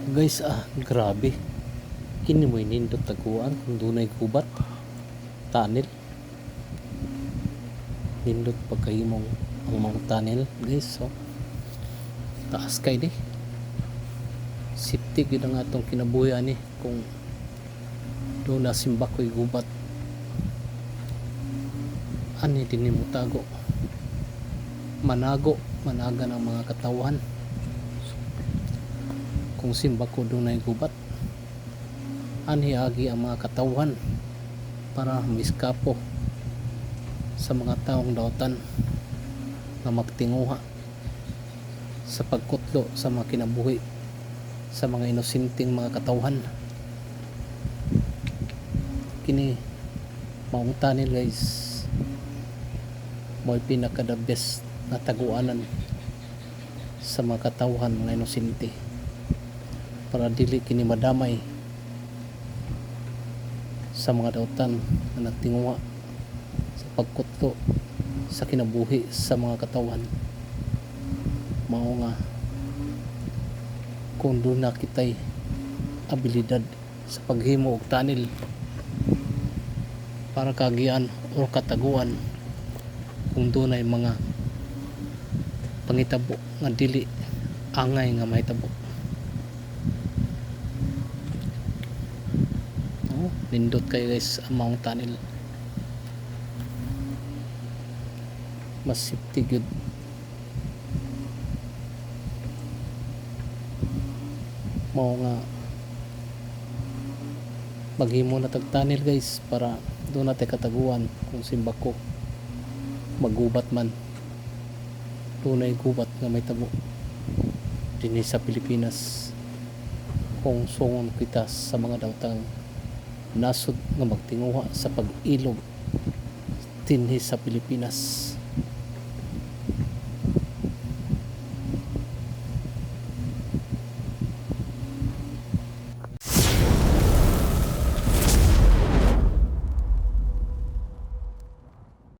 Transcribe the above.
Guys, grabe. Kini mo nindot taguan kung dunay gubat. Tunnel. Nindot pagkahimong ang mga tunnel, guys. So, taas kay di. Safety gid ang atong kinabuhian ni kung doon na simba ko'y gubat. Ani din mo tago. Managa ng mga katawan. Kung simba ko doon ay gubat, agi ang mga katawan para miskapo sa mga taong dautan na magtinguha sa pagkutlo sa mga kinabuhi sa mga inosinting mga katawan. Kini maong tunnel, guys, mo'y pinaka the best na taguanan sa mga katawan mga inosente para dili kini madamay sa mga dautan na nagtinguha sa pagkutlo sa kinabuhi sa mga katawan. Mao nga kung doon na kitay abilidad sa paghimo og tunnel para kagian o kataguan, kung doon ay mga pangitabo nga dili angay nga mahitabo. Nindot kayo, guys, ang mga tunnel. Mas safety good. Mao nga maghimo na tag tunnel, guys, para doon natin kataguan kung simbako magubat man. Doon ay gubat nga may tabo din sa Pilipinas kung sungon kita sa mga dautang nasod nga magtinguha sa pag-ilog dinhi sa Pilipinas.